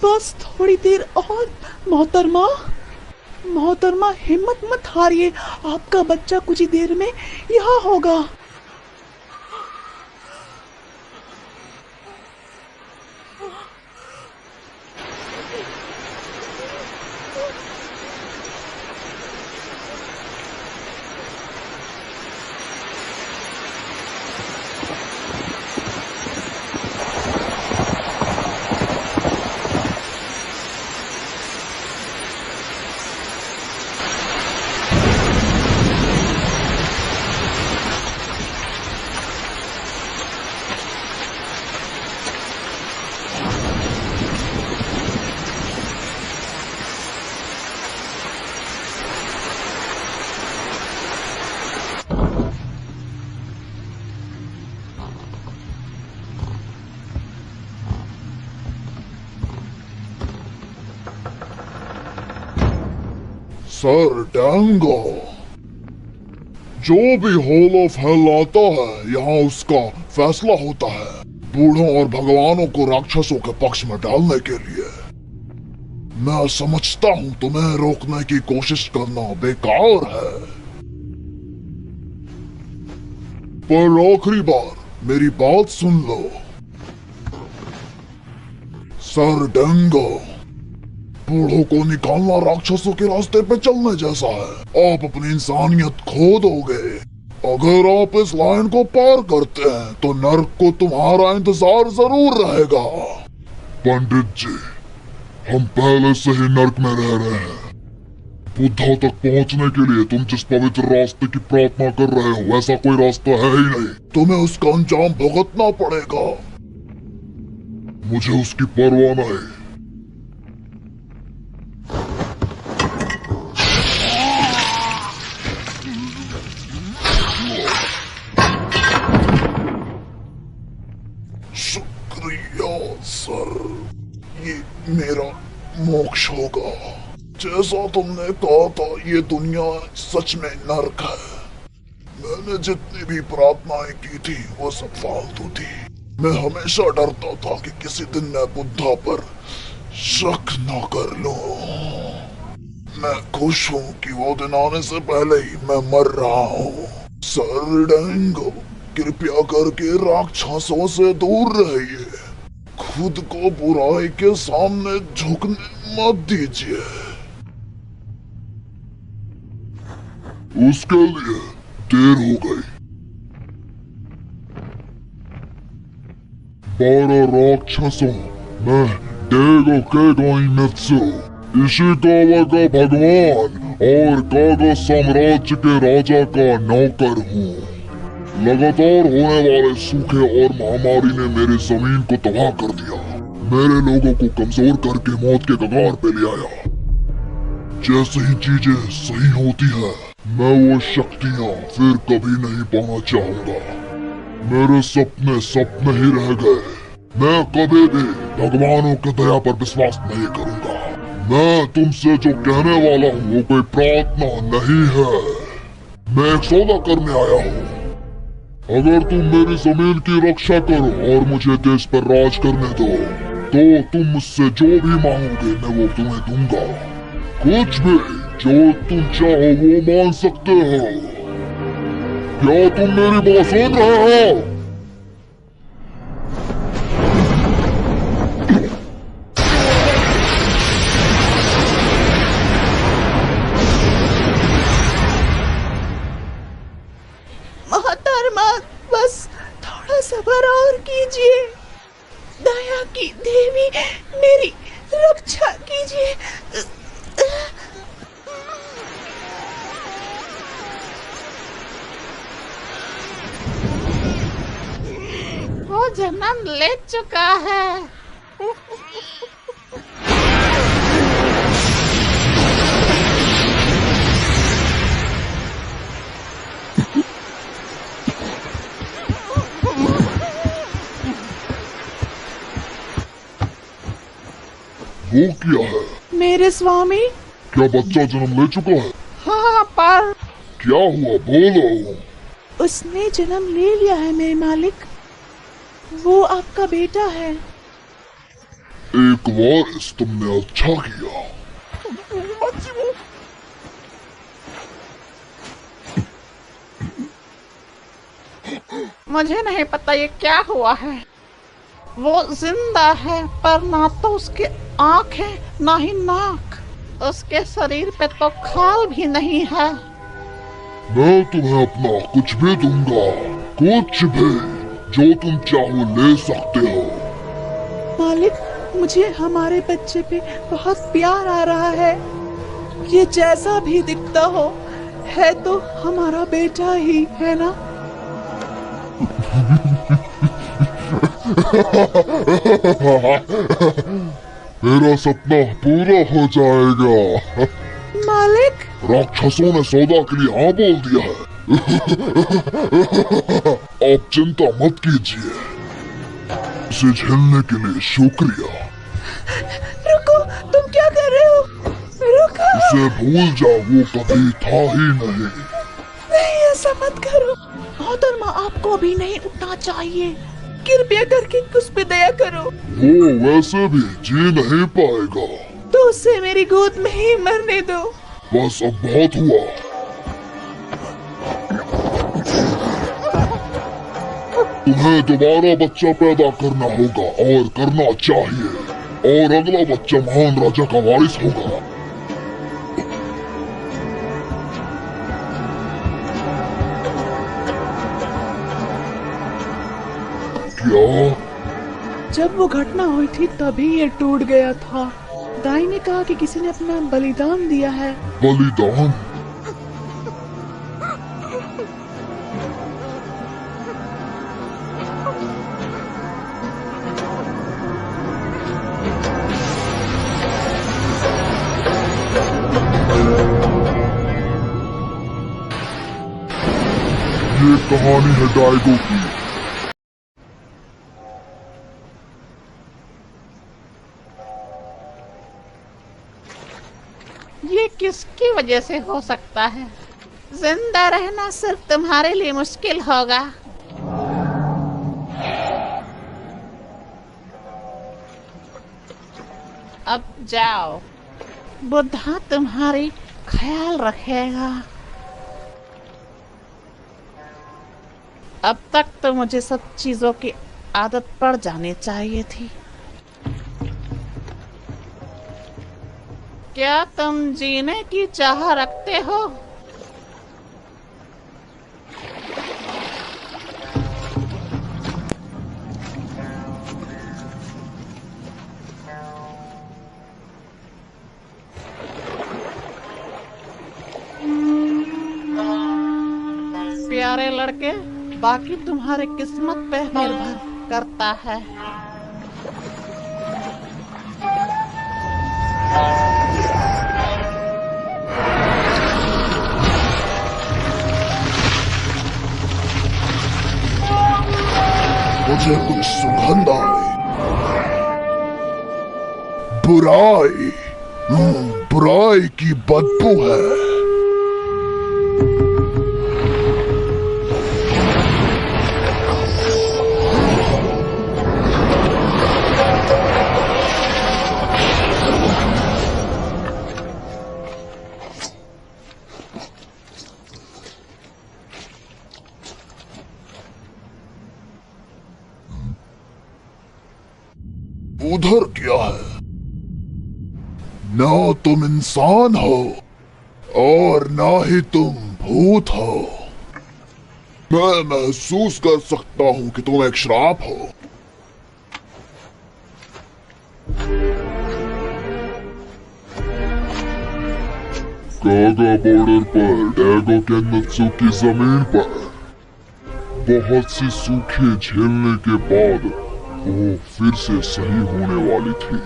बस थोड़ी देर और। मोहतरमा, मोहतरमा हिम्मत मत हारिए, आपका बच्चा कुछ ही देर में यहाँ होगा। सर डैंगो, जो भी होलो फैलाता है यहाँ उसका फैसला होता है बूढ़ों और भगवानों को राक्षसों के पक्ष में डालने के लिए। मैं समझता हूँ तुम्हें रोकने की कोशिश करना बेकार है, पर आखिरी बार मेरी बात सुन लो। सर डैंगो, बूढ़ों को निकालना राक्षसों के रास्ते पे चलने जैसा है। आप अपनी इंसानियत खो दोगे। अगर आप इस लाइन को पार करते हैं तो नर्क को तुम्हारा इंतजार जरूर रहेगा। पंडित जी, हम पहले से ही नर्क में रह रहे हैं। बुद्धा तक पहुंचने के लिए तुम जिस पवित्र रास्ते की प्रार्थना कर रहे हो वैसा कोई रास्ता है ही नहीं। तुम्हें उसका अंजाम भुगतना पड़ेगा। मुझे उसकी परवाह नहीं। शुक्रिया सर, ये मेरा मोक्ष होगा। जैसा तुमने कहा था ये दुनिया सच में नर्क है। मैंने जितनी भी प्रार्थनाएं की थी वो सब फालतू थी। मैं हमेशा डरता था कि किसी दिन मैं बुद्धा पर शक न कर लूं। मैं खुश हूँ कि वो दिन आने से पहले ही मैं मर रहा हूँ। सर डैंगो, कृपया करके राक्षसों से दूर रहिए। खुद को बुराई के सामने झुकने मत दीजिए। उसके लिए देर हो गई। 12 राक्षसों में डेगो केगो इमेत्सु, इशिकावा का भगवान और कागा साम्राज्य के राजा का नौकर हूँ। लगातार होने वाले सूखे और महामारी ने मेरी जमीन को तबाह कर दिया। मेरे लोगों को कमजोर करके मौत के कगार पे ले आया। जैसे ही चीजें सही होती है मैं वो शक्तियाँ फिर कभी नहीं पाना चाहूंगा। मेरे सपने सपने ही रह गए। मैं कभी भी भगवानों की दया पर विश्वास नहीं करूंगा। मैं तुमसे जो कहने वाला हूँ वो कोई प्रार्थना नहीं है। मैं एक सौदा करने आया हूँ। अगर तुम मेरी जमीन की रक्षा करो और मुझे देश पर राज करने दो तो तुम मुझसे जो भी मांगोगे मैं वो तुम्हें दूंगा। कुछ भी जो तुम चाहो वो मांग सकते हो। क्या तुम मेरी बात सुन रहे हो? मोहतरमा, बस थोड़ा सब्र और कीजिए। दया की देवी, मेरी रक्षा कीजिए। वो जन्म ले चुका है। वो क्या है? मेरे स्वामी। क्या बच्चा जन्म ले चुका है? हाँ, पर क्या हुआ बोलो। उसने जन्म ले लिया है मेरे मालिक। वो आपका बेटा है। एक वारिस तुमने अच्छा किया। मासिमो, मुझे नहीं पता ये क्या हुआ है। वो जिंदा है पर ना तो उसके आँख है ना ही नाक। उसके शरीर पे तो खाल भी नहीं है। मैं तुम्हें अपना कुछ भी दूंगा, कुछ भी, जो तुम चाहो ले सकते हो। मालिक, मुझे हमारे बच्चे पे बहुत प्यार आ रहा है। ये जैसा भी दिखता हो, है तो हमारा बेटा ही, है ना? मेरा सपना पूरा हो जाएगा। मालिक, राक्षसों ने सौदा के लिए हाँ बोल दिया है। आप चिंता मत कीजिए। इसे झेलने के लिए शुक्रिया। रुको, तुम क्या कर रहे हो? रुको। इसे भूल जाओ, वो कभी था ही नहीं। नहीं, ऐसा मत करो। मोहतरमा, आपको अभी नहीं उठना चाहिए। कृपया करके उस पे दया करो। वो वैसे भी जी नहीं पाएगा। तो उसे मेरी गोद में ही मरने दो। बस अब बहुत हुआ। तुम्हें दोबारा बच्चा पैदा करना होगा और करना चाहिए, और अगला बच्चा महान राजा का वारिस होगा। क्या? जब वो घटना हुई थी तभी ये टूट गया था। दाई ने कहा कि किसी ने अपना बलिदान दिया है। बलिदान? ये कहानी है डायगो की। ये किसकी वजह से हो सकता है? जिंदा रहना सिर्फ तुम्हारे लिए मुश्किल होगा। अब जाओ, बुद्धा तुम्हारी ख्याल रखेगा। अब तक तो मुझे सब चीजों की आदत पड़ जानी चाहिए थी। क्या तुम जीने की चाह रखते हो? प्यारे लड़के, बाकी तुम्हारे किस्मत पे निर्भर करता है। मुझे कुछ सुगंध आई। बुराई, बुराई की बदबू है। उधर क्या है? ना तुम इंसान हो और ना ही तुम भूत हो। मैं महसूस कर सकता हूं कि तुम एक श्राप हो। कागा बॉर्डर पर डैगो केन्नत्सु की जमीन पर बहुत सी सूखे झेलने के बाद वो फिर से सही होने वाली थी,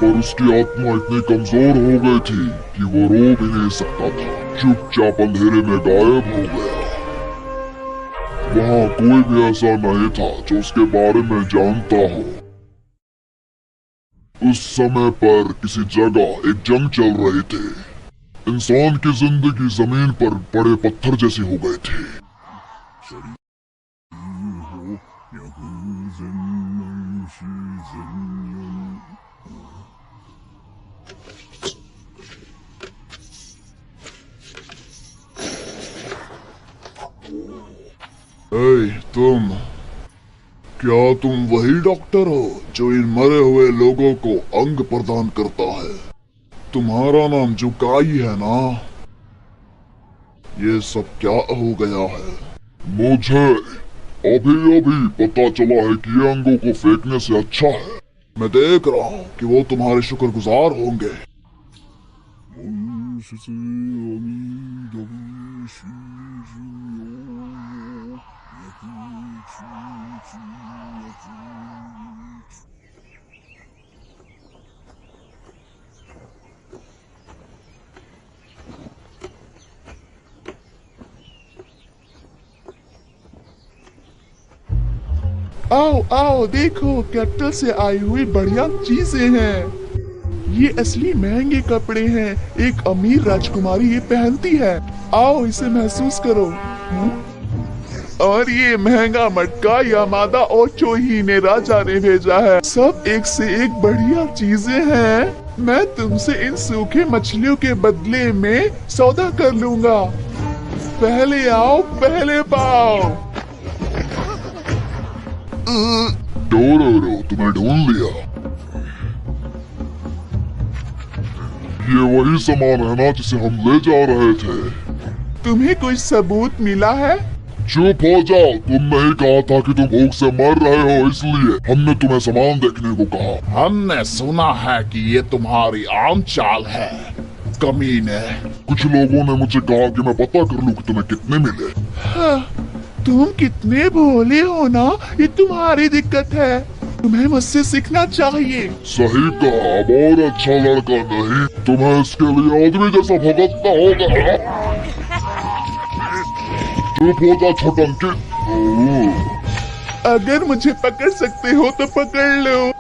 पर उसकी आत्मा इतनी कमजोर हो गई थी कि वो रो भी नहीं सकता था। चुपचाप अंधेरे में गायब हो गया। वहां कोई भी ऐसा नहीं था जो उसके बारे में जानता हो। उस समय पर किसी जगह एक जंग चल रही थी। इंसान की जिंदगी जमीन पर बड़े पत्थर जैसी हो गई थी। क्या तुम वही डॉक्टर हो जो इन मरे हुए लोगों को अंग प्रदान करता है? तुम्हारा नाम जुकाई है ना? ये सब क्या हो गया है? मुझे अभी पता चला है कि ये अंगों को फेंकने से अच्छा है। मैं देख रहा हूँ कि वो तुम्हारे शुक्रगुजार होंगे। आओ आओ देखो, कैपिटल से आई हुई बढ़िया चीजें हैं। ये असली महंगे कपड़े हैं, एक अमीर राजकुमारी ये पहनती है। आओ इसे महसूस करो। और ये महंगा मटका यामादा ओचोही ने राजा ने भेजा है। सब एक से एक बढ़िया चीजें हैं। मैं तुमसे इन सूखे मछलियों के बदले में सौदा कर लूंगा। पहले आओ पहले पाओ। डोरोरो, तुम्हें ढूंढ लिया। ये वही सामान है ना जिसे हम ले जा रहे थे? तुम्हें कोई सबूत मिला है? चुप हो जाओ, तुमने ही कहा था कि तुम भूख से मर रहे हो, इसलिए हमने तुम्हें सामान देखने को कहा। हमने सुना है कि ये तुम्हारी आम चाल है, कमीने। कुछ लोगों ने मुझे कहा कि मैं पता कर लूं कि तुम्हें कितने मिले। हाँ, तुम कितने भोले हो ना, ये तुम्हारी दिक्कत है। तुम्हें मुझसे सीखना चाहिए। सही कहा, अब और अच्छा लड़का नहीं, तुम्हें इसके लिए आदमी जैसा भुगतना होगा। चुप हो जा छोटंकी। अगर मुझे पकड़ सकते हो तो पकड़ लो।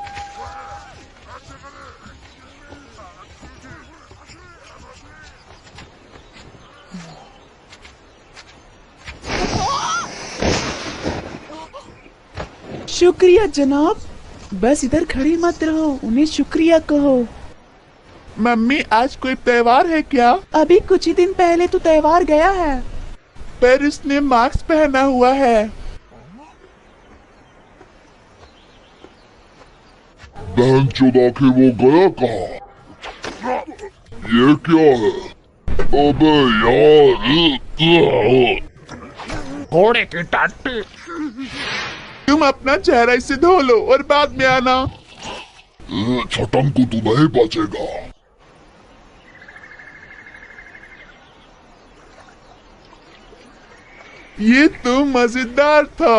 शुक्रिया जनाब। बस इधर खड़ी मत रहो, उन्हें शुक्रिया कहो। मम्मी, आज कोई त्योहार है क्या? अभी कुछ ही दिन पहले तो त्योहार गया है। पर उसने मास्क पहना हुआ है। बहन चोद, आखिर वो गया कहाँ? ये क्या है? अबे यार, घोड़े की टाटी। तुम अपना चेहरा इससे धो लो और बाद में आना। छोटंकू, तू नहीं बचेगा। ये तो मजेदार था।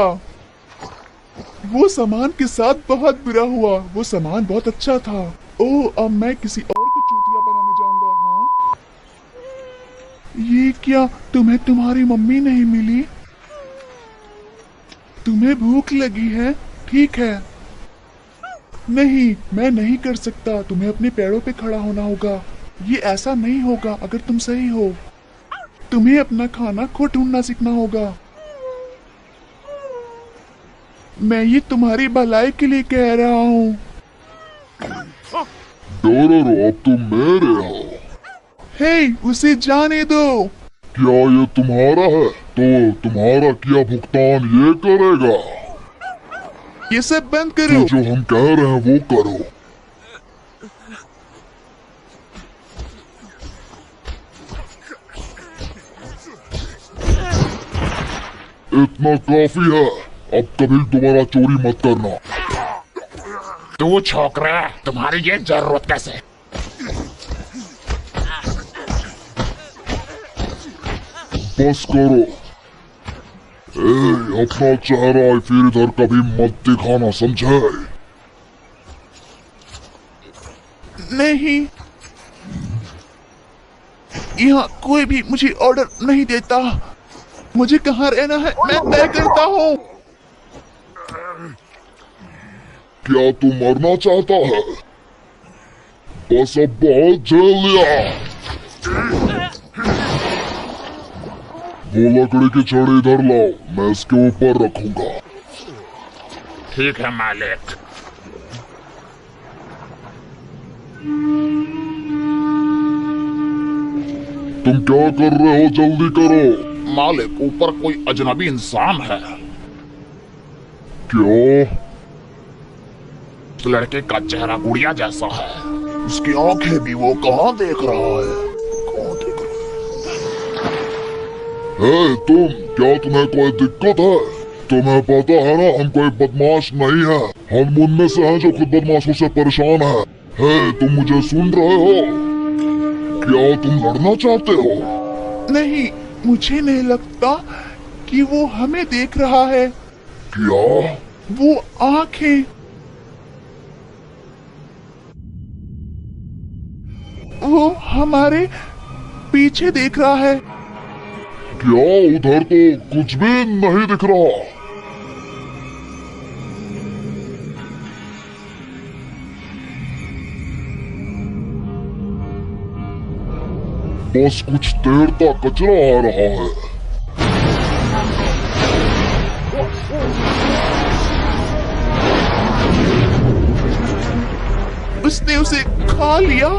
वो सामान के साथ बहुत बुरा हुआ। वो सामान बहुत अच्छा था। ओह, अब मैं किसी और को चूतिया बनाने जाऊंगा। हाँ, ये क्या, तुम्हें तुम्हारी मम्मी नहीं मिली? तुम्हें भूख लगी है? ठीक है। नहीं, मैं नहीं कर सकता। तुम्हें अपने पैरों पे खड़ा होना होगा। ये ऐसा नहीं होगा अगर तुम सही हो। तुम्हें अपना खाना खुद ढूंढना सीखना होगा। मैं ये तुम्हारी भलाई के लिए कह रहा हूँ। डोरोरो, अब तुम मेरे हो। हे, उसे जाने दो। क्या ये तुम्हारा है? तो तुम्हारा किया भुगतान ये करेगा। ये सब बंद करो। तो जो हम कह रहे हैं वो करो। इतना काफी है, अब कभी दोबारा चोरी मत करना। तू छोकरा, तुम्हारी ये जरूरत कैसे? बस करो। अपना चेहरा फिर इधर कभी मत दिखाना, समझे? नहीं, यहाँ कोई भी मुझे ऑर्डर नहीं देता। मुझे कहाँ रहना है मैं तय करता हूँ। क्या तू मरना चाहता है? बस अब बहुत झेल लिया। वो लकड़ी की छड़ी इधर लाओ, मैं इसके ऊपर रखूंगा। ठीक है मालिक। तुम क्या कर रहे हो? जल्दी करो। मालिक, ऊपर कोई अजनबी इंसान है। क्या? उस लड़के का चेहरा गुड़िया जैसा है, उसकी आंखें भी। वो कहाँ देख रहा है? कहाँ देख रहा है तुम? क्या तुम्हें कोई दिक्कत है? तुम्हें पता है ना हम कोई बदमाश नहीं है। हम उनमें से हैं जो खुद बदमाशों से परेशान है। तुम मुझे सुन रहे हो? क्या तुम लड़ना चाहते हो? नहीं, मुझे नहीं लगता कि वो हमें देख रहा है। क्या? वो आंखें, वो हमारे पीछे देख रहा है। क्या? उधर तो कुछ भी नहीं दिख रहा। बस कुछ देर तक कचरा आ रहा है। उसने उसे खा लिया।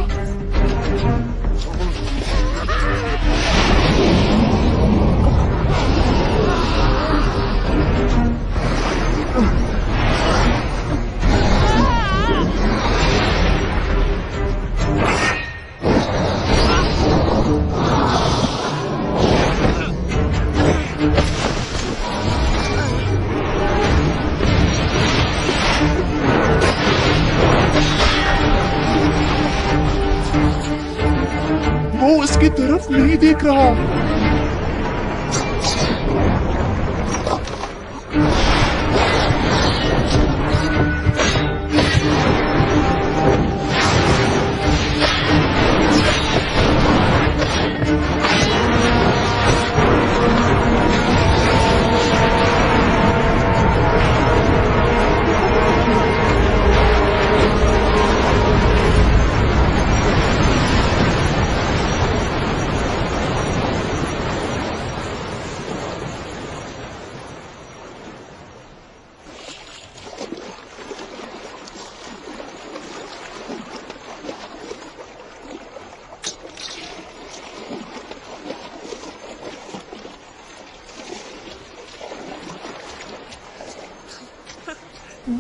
वो उसकी तरफ नहीं देख रहा।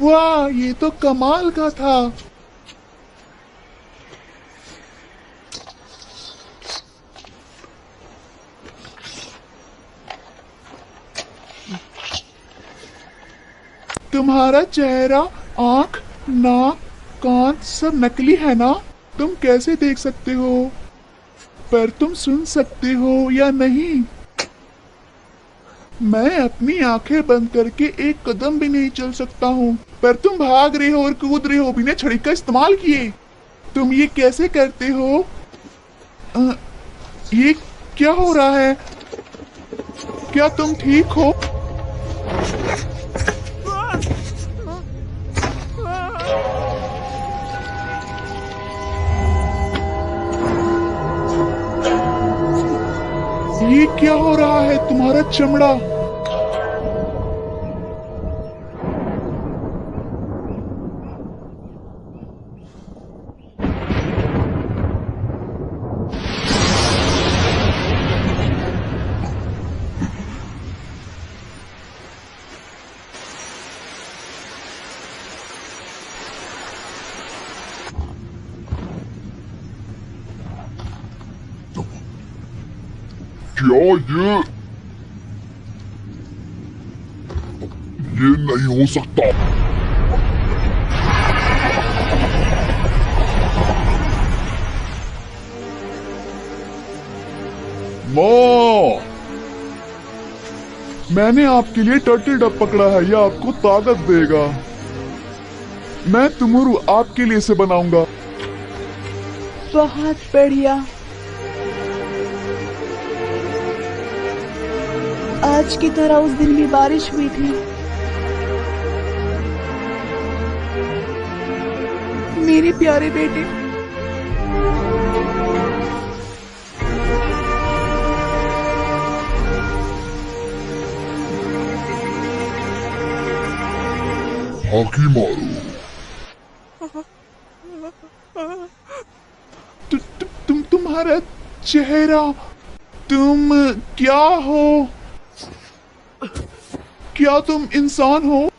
वाह, ये तो कमाल का था। तुम्हारा चेहरा, आंख, नाक, कान सब नकली है ना? तुम कैसे देख सकते हो? पर तुम सुन सकते हो या नहीं? मैं अपनी आंखें बंद करके एक कदम भी नहीं चल सकता हूँ, पर तुम भाग रहे हो और कूद रहे हो बिना छड़ी का इस्तेमाल किए। तुम ये कैसे करते हो? ये क्या हो रहा है? क्या तुम ठीक हो? ये क्या हो रहा है? तुम्हारा चमड़ा क्या? ये नहीं हो सकता। माँ, मैंने आपके लिए टर्टल डब पकड़ा है। यह आपको ताकत देगा। मैं तुमुरु आपके लिए इसे बनाऊंगा। बहुत बढ़िया। आज की तरह उस दिन भी बारिश हुई थी। मेरे प्यारे बेटे, हाकी मारू। तुम्हारा चेहरा, तुम क्या हो? क्या तुम इंसान हो?